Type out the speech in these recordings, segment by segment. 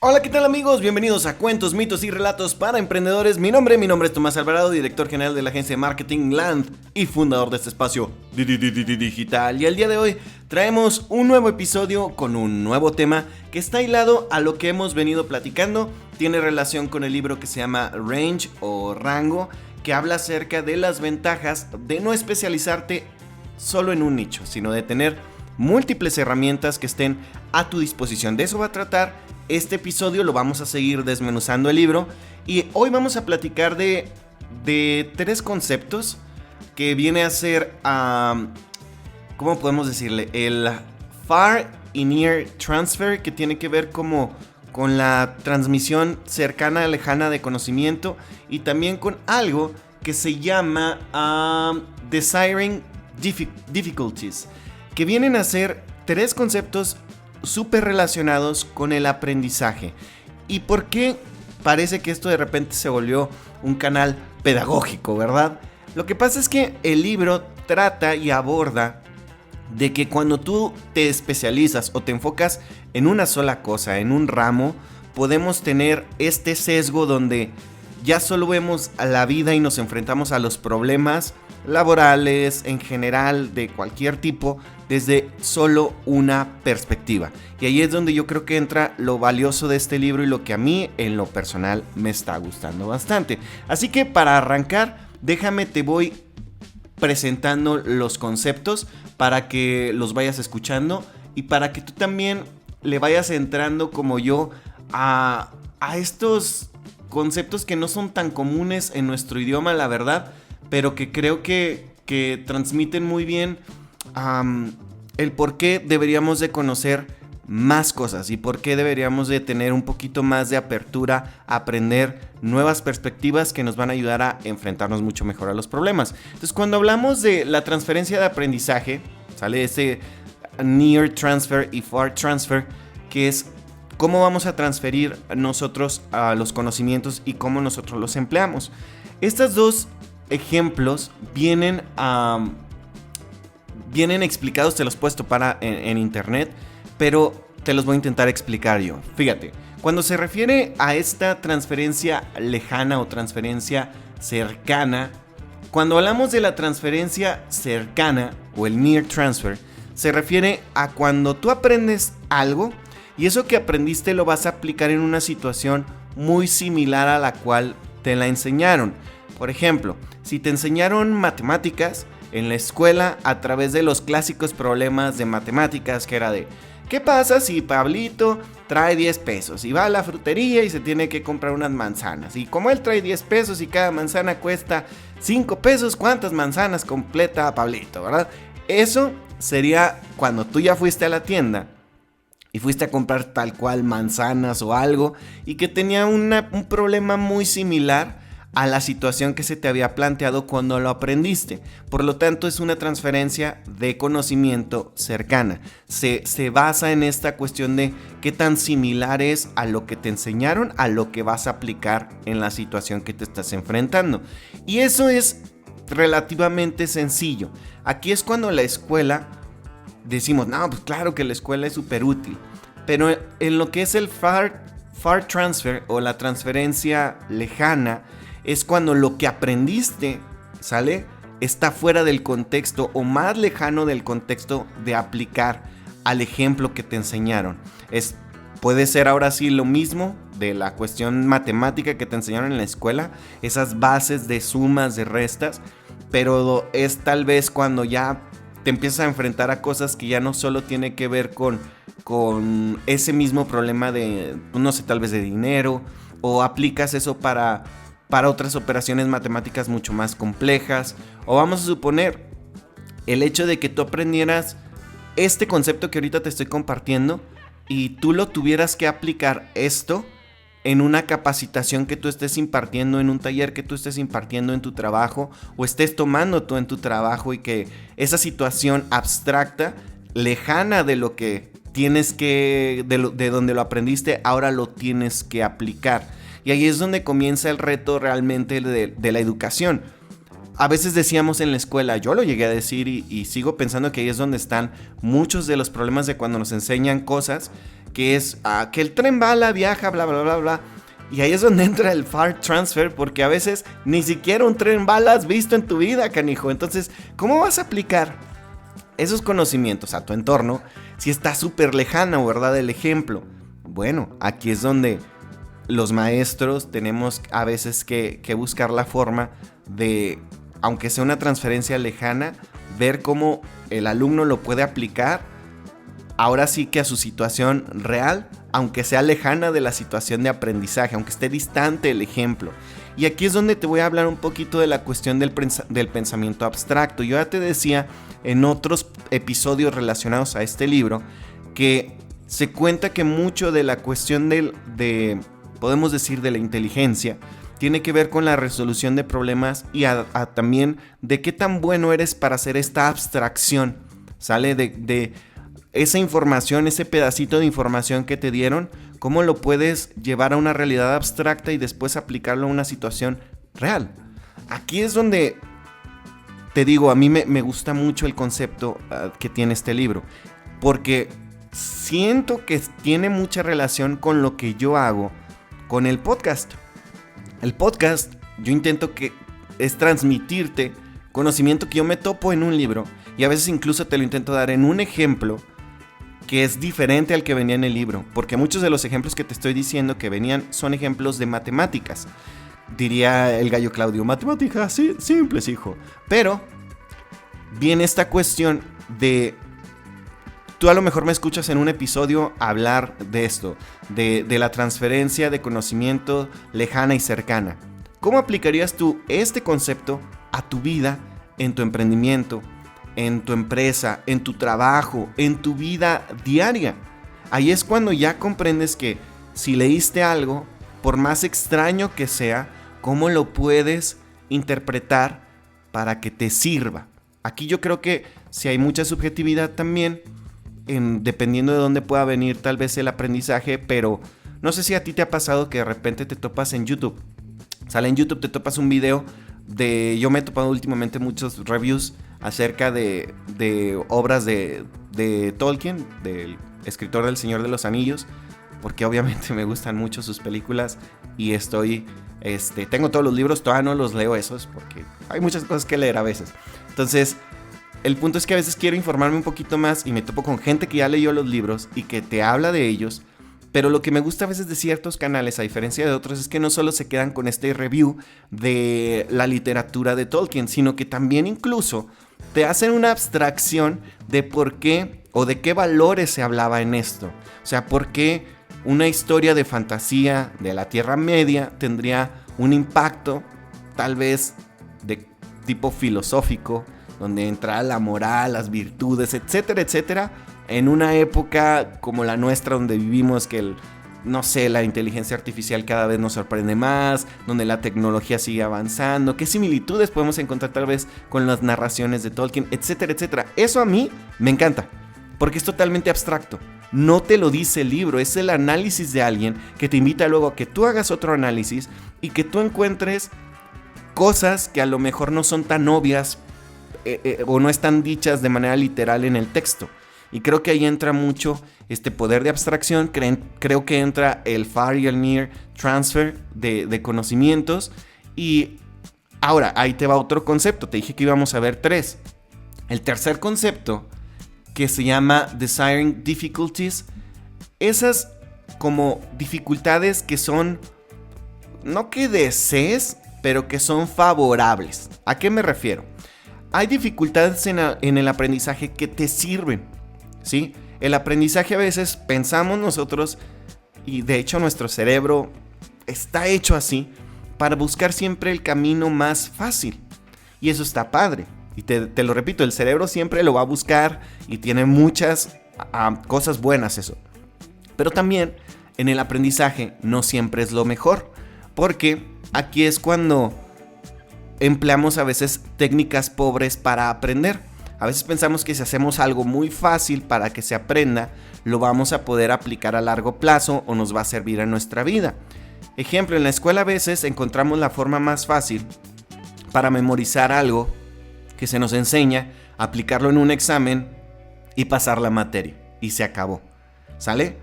Hola, ¿qué tal amigos? Bienvenidos a Cuentos, Mitos y Relatos para Emprendedores. Mi nombre es Tomás Alvarado, director general de la agencia de marketing Land y fundador de este espacio digital. Y el día de hoy traemos un nuevo episodio con un nuevo tema que está hilado a lo que hemos venido platicando. Tiene relación con el libro que se llama Range o Rango, que habla acerca de las ventajas de no especializarte solo en un nicho, sino de tener múltiples herramientas que estén a tu disposición. De eso va a tratar este episodio. Lo vamos a seguir desmenuzando el libro y hoy vamos a platicar de tres conceptos que viene a ser, ¿cómo podemos decirle? El Far y Near Transfer, que tiene que ver como con la transmisión cercana, lejana de conocimiento, y también con algo que se llama Desiring Difficulties, que vienen a ser tres conceptos súper relacionados con el aprendizaje. ¿Y por qué parece que esto de repente se volvió un canal pedagógico, verdad? Lo que pasa es que el libro trata y aborda de que cuando tú te especializas o te enfocas en una sola cosa, en un ramo, podemos tener este sesgo donde ya solo vemos a la vida y nos enfrentamos a los problemas laborales en general de cualquier tipo desde solo una perspectiva. Y ahí es donde yo creo que entra lo valioso de este libro y lo que a mí en lo personal me está gustando bastante. Así que para arrancar, déjame te voy presentando los conceptos para que los vayas escuchando y para que tú también le vayas entrando como yo a estos conceptos que no son tan comunes en nuestro idioma, la verdad, pero que creo que transmiten muy bien el por qué deberíamos de conocer más cosas y por qué deberíamos de tener un poquito más de apertura a aprender nuevas perspectivas que nos van a ayudar a enfrentarnos mucho mejor a los problemas. Entonces, cuando hablamos de la transferencia de aprendizaje, sale ese Near Transfer y Far Transfer, que es cómo vamos a transferir nosotros a los conocimientos y cómo nosotros los empleamos. Estos dos ejemplos vienen explicados, te los he puesto en internet, pero te los voy a intentar explicar yo. Fíjate, cuando se refiere a esta transferencia lejana o transferencia cercana, cuando hablamos de la transferencia cercana o el Near Transfer, se refiere a cuando tú aprendes algo y eso que aprendiste lo vas a aplicar en una situación muy similar a la cual te la enseñaron. Por ejemplo, si te enseñaron matemáticas en la escuela a través de los clásicos problemas de matemáticas, que era de ¿qué pasa si Pablito trae 10 pesos y va a la frutería y se tiene que comprar unas manzanas? Y como él trae 10 pesos y cada manzana cuesta 5 pesos, ¿cuántas manzanas completa Pablito, verdad? Eso sería cuando tú ya fuiste a la tienda y fuiste a comprar tal cual manzanas o algo y que tenía un problema muy similar a la situación que se te había planteado cuando lo aprendiste. Por lo tanto, es una transferencia de conocimiento cercana. Se basa en esta cuestión de qué tan similar es a lo que te enseñaron, a lo que vas a aplicar en la situación que te estás enfrentando. Y eso es relativamente sencillo. Aquí es cuando la escuela decimos, no, pues claro que la escuela es súper útil. Pero en lo que es el far transfer o la transferencia lejana, es cuando lo que aprendiste, ¿sale?, está fuera del contexto o más lejano del contexto de aplicar al ejemplo que te enseñaron. Puede ser ahora sí lo mismo de la cuestión matemática que te enseñaron en la escuela, esas bases de sumas, de restas, pero es tal vez cuando ya te empiezas a enfrentar a cosas que ya no solo tiene que ver con ese mismo problema de, no sé, tal vez de dinero, o aplicas eso para otras operaciones matemáticas mucho más complejas, o vamos a suponer el hecho de que tú aprendieras este concepto que ahorita te estoy compartiendo y tú lo tuvieras que aplicar esto en una capacitación que tú estés impartiendo, en un taller que tú estés impartiendo en tu trabajo o estés tomando tú en tu trabajo, y que esa situación abstracta, lejana de lo que tienes que, de donde lo aprendiste, ahora lo tienes que aplicar. Y ahí es donde comienza el reto realmente de la educación. A veces decíamos en la escuela, yo lo llegué a decir y sigo pensando que ahí es donde están muchos de los problemas de cuando nos enseñan cosas que es que el tren bala viaja, bla, bla, bla, bla. Y ahí es donde entra el far transfer, porque a veces ni siquiera un tren bala has visto en tu vida, canijo. Entonces, ¿cómo vas a aplicar esos conocimientos a tu entorno si está súper lejano, ¿verdad? El ejemplo. Bueno, aquí es donde los maestros tenemos a veces que buscar la forma de, aunque sea una transferencia lejana, ver cómo el alumno lo puede aplicar ahora sí que a su situación real, aunque sea lejana de la situación de aprendizaje, aunque esté distante el ejemplo. Y aquí es donde te voy a hablar un poquito de la cuestión del pensamiento abstracto. Yo ya te decía en otros episodios relacionados a este libro que se cuenta que mucho de la cuestión podemos decir, de la inteligencia, tiene que ver con la resolución de problemas y también de qué tan bueno eres para hacer esta abstracción, ¿sale? De esa información, ese pedacito de información que te dieron, cómo lo puedes llevar a una realidad abstracta y después aplicarlo a una situación real. Aquí es donde te digo, a mí me gusta mucho el concepto que tiene este libro, porque siento que tiene mucha relación con lo que yo hago con el podcast. El podcast, yo intento que es transmitirte conocimiento que yo me topo en un libro y a veces incluso te lo intento dar en un ejemplo que es diferente al que venía en el libro, porque muchos de los ejemplos que te estoy diciendo que venían son ejemplos de matemáticas. Diría el gallo Claudio, matemáticas sí, simples, hijo. Pero viene esta cuestión de, tú a lo mejor me escuchas en un episodio hablar de esto, de la transferencia de conocimiento lejana y cercana. ¿Cómo aplicarías tú este concepto a tu vida, en tu emprendimiento, en tu empresa, en tu trabajo, en tu vida diaria? Ahí es cuando ya comprendes que si leíste algo, por más extraño que sea, ¿cómo lo puedes interpretar para que te sirva? Aquí yo creo que si hay mucha subjetividad también, dependiendo de dónde pueda venir tal vez el aprendizaje, pero no sé si a ti te ha pasado que de repente te topas en YouTube. Sale en YouTube, te topas un video yo me he topado últimamente muchos reviews acerca de obras de Tolkien, del escritor del Señor de los Anillos, porque obviamente me gustan mucho sus películas y tengo todos los libros, todavía no los leo esos porque hay muchas cosas que leer a veces. Entonces, el punto es que a veces quiero informarme un poquito más y me topo con gente que ya leyó los libros y que te habla de ellos. Pero lo que me gusta a veces de ciertos canales, a diferencia de otros, es que no solo se quedan con este review de la literatura de Tolkien, sino que también incluso te hacen una abstracción de por qué o de qué valores se hablaba en esto. O sea, por qué una historia de fantasía de la Tierra Media tendría un impacto tal vez de tipo filosófico, donde entra la moral, las virtudes, etcétera, etcétera, en una época como la nuestra, donde vivimos que la inteligencia artificial cada vez nos sorprende más, donde la tecnología sigue avanzando, qué similitudes podemos encontrar tal vez con las narraciones de Tolkien, etcétera, etcétera. Eso a mí me encanta, porque es totalmente abstracto. No te lo dice el libro, es el análisis de alguien que te invita luego a que tú hagas otro análisis y que tú encuentres cosas que a lo mejor no son tan obvias o no están dichas de manera literal en el texto. Y creo que ahí entra mucho este poder de abstracción, creo que entra el far y el near transfer de conocimientos. Y ahora, ahí te va otro concepto, te dije que íbamos a ver 3. El tercer concepto, que se llama Desiring Difficulties, esas como dificultades que son, no que desees, pero que son favorables. ¿A qué me refiero? Hay dificultades en el aprendizaje que te sirven, ¿sí? El aprendizaje a veces pensamos nosotros, y de hecho nuestro cerebro está hecho así, para buscar siempre el camino más fácil. Y eso está padre. Y te lo repito, el cerebro siempre lo va a buscar y tiene muchas cosas buenas eso. Pero también en el aprendizaje no siempre es lo mejor, porque aquí es cuando empleamos a veces técnicas pobres para aprender. A veces pensamos que si hacemos algo muy fácil para que se aprenda, lo vamos a poder aplicar a largo plazo o nos va a servir en nuestra vida. Ejemplo, en la escuela a veces encontramos la forma más fácil para memorizar algo que se nos enseña, aplicarlo en un examen y pasar la materia. Y se acabó. ¿Sale?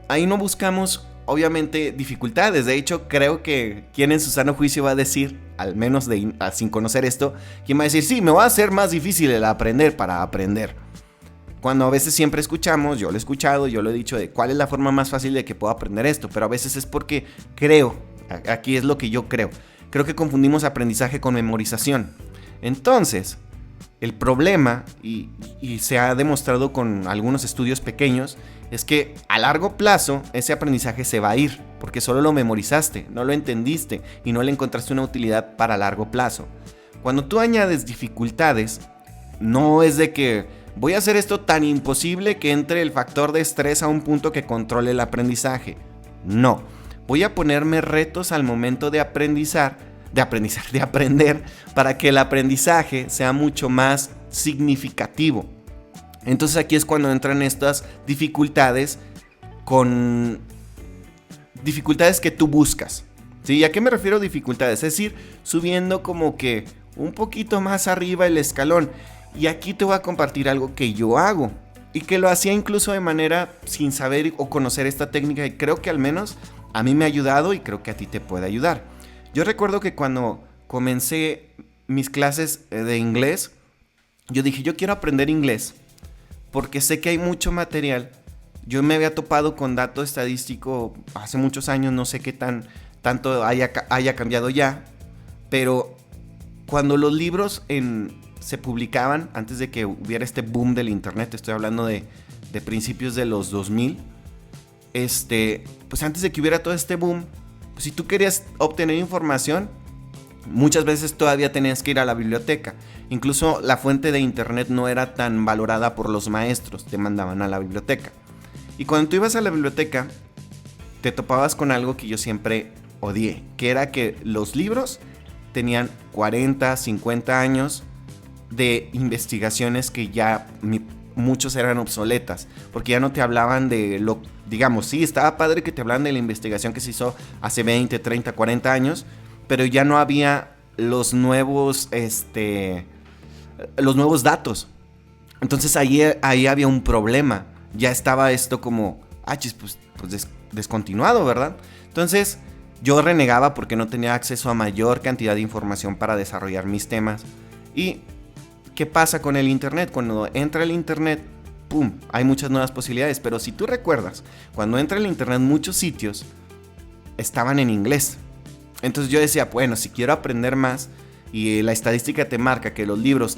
ahí no buscamos, obviamente, dificultades. De hecho, creo que quien en su sano juicio va a decir, al menos sin conocer esto, quien va a decir, sí, me va a hacer más difícil el aprender para aprender. Cuando a veces siempre escuchamos, yo lo he escuchado, yo lo he dicho, de cuál es la forma más fácil de que pueda aprender esto, pero a veces es porque creo, aquí es lo que yo creo que confundimos aprendizaje con memorización. Entonces, el problema, y se ha demostrado con algunos estudios pequeños, es que a largo plazo ese aprendizaje se va a ir, porque solo lo memorizaste, no lo entendiste y no le encontraste una utilidad para largo plazo. Cuando tú añades dificultades, no es de que voy a hacer esto tan imposible que entre el factor de estrés a un punto que controle el aprendizaje. No, voy a ponerme retos al momento de aprender, para que el aprendizaje sea mucho más significativo. Entonces aquí es cuando entran estas dificultades con dificultades que tú buscas. ¿Sí? ¿A qué me refiero dificultades? Es decir, subiendo como que un poquito más arriba el escalón. Y aquí te voy a compartir algo que yo hago y que lo hacía incluso de manera sin saber o conocer esta técnica, y creo que al menos a mí me ha ayudado y creo que a ti te puede ayudar. Yo recuerdo que cuando comencé mis clases de inglés, yo dije, yo quiero aprender inglés porque sé que hay mucho material. Yo me había topado con dato estadístico hace muchos años, no sé qué tanto haya cambiado ya, pero cuando los libros se publicaban, antes de que hubiera este boom del internet, estoy hablando de principios de los 2000, pues antes de que hubiera todo este boom, pues si tú querías obtener información, muchas veces todavía tenías que ir a la biblioteca. Incluso la fuente de internet no era tan valorada por los maestros, te mandaban a la biblioteca. Y cuando tú ibas a la biblioteca, te topabas con algo que yo siempre odié, que era que los libros tenían 40, 50 años de investigaciones que ya muchos eran obsoletas, porque ya no te hablaban de lo, digamos, sí, estaba padre que te hablan de la investigación que se hizo hace 20, 30, 40 años, pero ya no había los nuevos datos. Entonces ahí había un problema. Ya estaba esto como, pues descontinuado, ¿verdad? Entonces yo renegaba porque no tenía acceso a mayor cantidad de información para desarrollar mis temas. Y ¿qué pasa con el internet? Cuando entra el internet, ¡pum!, hay muchas nuevas posibilidades. Pero si tú recuerdas, cuando entra el internet, muchos sitios estaban en inglés. Entonces yo decía, bueno, si quiero aprender más y la estadística te marca que los libros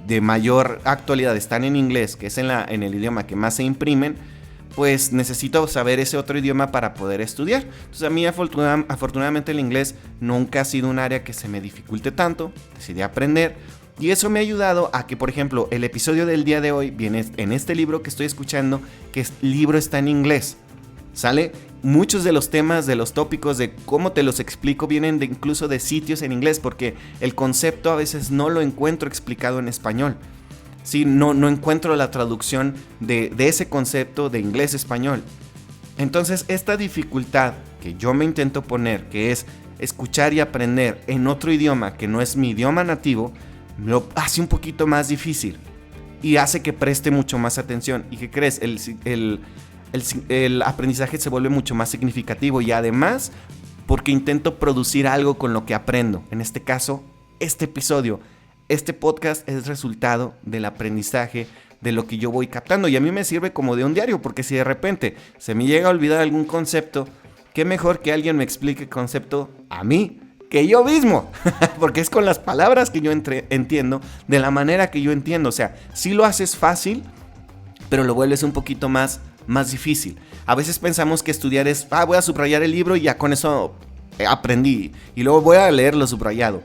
de mayor actualidad están en inglés, que es en el idioma que más se imprimen, pues necesito saber ese otro idioma para poder estudiar. Entonces a mí afortunadamente el inglés nunca ha sido un área que se me dificulte tanto. Decidí aprender y eso me ha ayudado a que, por ejemplo, el episodio del día de hoy viene en este libro que estoy escuchando, que el libro está en inglés. ¿Sale? Muchos de los temas, de los tópicos, de cómo te los explico, vienen incluso de sitios en inglés, porque el concepto a veces no lo encuentro explicado en español. Sí, no encuentro la traducción de ese concepto de inglés a español. Entonces, esta dificultad que yo me intento poner, que es escuchar y aprender en otro idioma que no es mi idioma nativo, lo hace un poquito más difícil y hace que preste mucho más atención. ¿Y qué crees? El aprendizaje se vuelve mucho más significativo y además porque intento producir algo con lo que aprendo. En este caso, este episodio, este podcast es resultado del aprendizaje de lo que yo voy captando y a mí me sirve como de un diario, porque si de repente se me llega a olvidar algún concepto, qué mejor que alguien me explique el concepto a mí que yo mismo, porque es con las palabras que yo entiendo, de la manera que yo entiendo. O sea, sí lo haces fácil, pero lo vuelves un poquito más difícil. A veces pensamos que estudiar es, voy a subrayar el libro y ya con eso aprendí y luego voy a leer lo subrayado.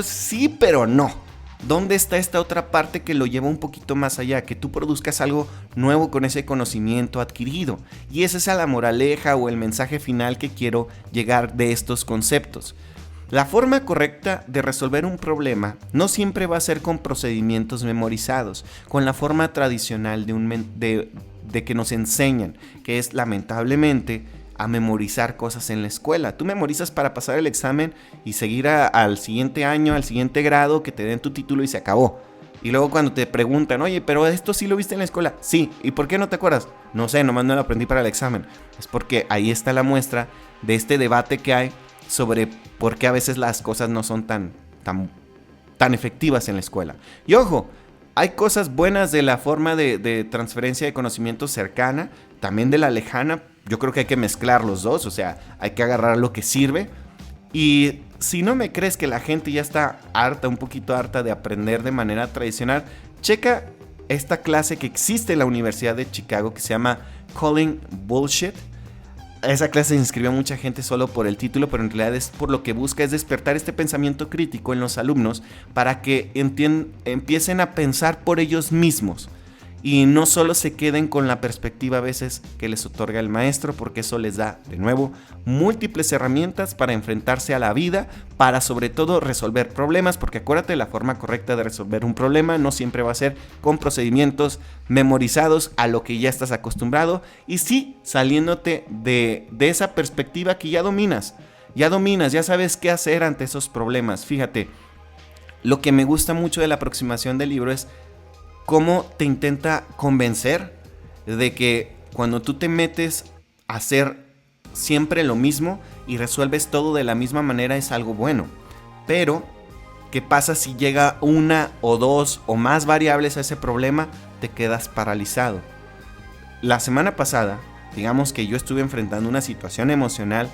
Sí, pero no. ¿Dónde está esta otra parte que lo lleva un poquito más allá? Que tú produzcas algo nuevo con ese conocimiento adquirido. Y esa es la moraleja o el mensaje final que quiero llegar de estos conceptos. La forma correcta de resolver un problema no siempre va a ser con procedimientos memorizados, con la forma tradicional de que nos enseñan, que es lamentablemente a memorizar cosas en la escuela. Tú memorizas para pasar el examen y seguir al siguiente año, al siguiente grado, que te den tu título y se acabó. Y luego cuando te preguntan, oye, pero esto sí lo viste en la escuela. Sí, ¿y por qué no te acuerdas? No sé, nomás no lo aprendí para el examen. Es porque ahí está la muestra de este debate que hay sobre por qué a veces las cosas no son tan efectivas en la escuela. Y ojo, hay cosas buenas de la forma de transferencia de conocimiento cercana, también de la lejana. Yo creo que hay que mezclar los dos, o sea, hay que agarrar lo que sirve. Y si no me crees que la gente ya está un poquito harta de aprender de manera tradicional, checa esta clase que existe en la Universidad de Chicago que se llama Calling Bullshit. Esa clase se inscribió mucha gente solo por el título, pero en realidad es por lo que busca es despertar este pensamiento crítico en los alumnos para que empiecen a pensar por ellos mismos y no solo se queden con la perspectiva a veces que les otorga el maestro, porque eso les da, de nuevo, múltiples herramientas para enfrentarse a la vida, para sobre todo resolver problemas, porque acuérdate, la forma correcta de resolver un problema no siempre va a ser con procedimientos memorizados a lo que ya estás acostumbrado, y sí, saliéndote de esa perspectiva que ya dominas, ya sabes qué hacer ante esos problemas. Fíjate, lo que me gusta mucho de la aproximación del libro es cómo te intenta convencer de que cuando tú te metes a hacer siempre lo mismo y resuelves todo de la misma manera es algo bueno. Pero, ¿qué pasa si llega una o dos o más variables a ese problema? Te quedas paralizado. La semana pasada, digamos que yo estuve enfrentando una situación emocional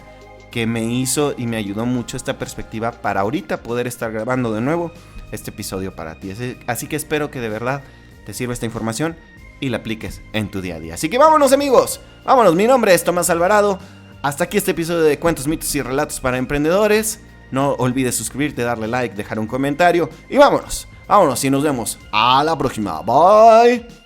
que me hizo y me ayudó mucho esta perspectiva para ahorita poder estar grabando de nuevo este episodio para ti. Así que espero que de verdad te sirva esta información y la apliques en tu día a día. Así que vámonos, amigos, vámonos. Mi nombre es Tomás Alvarado. Hasta aquí este episodio de Cuentos, Mitos y Relatos para Emprendedores. No olvides suscribirte, darle like, dejar un comentario y vámonos y nos vemos a la próxima. Bye.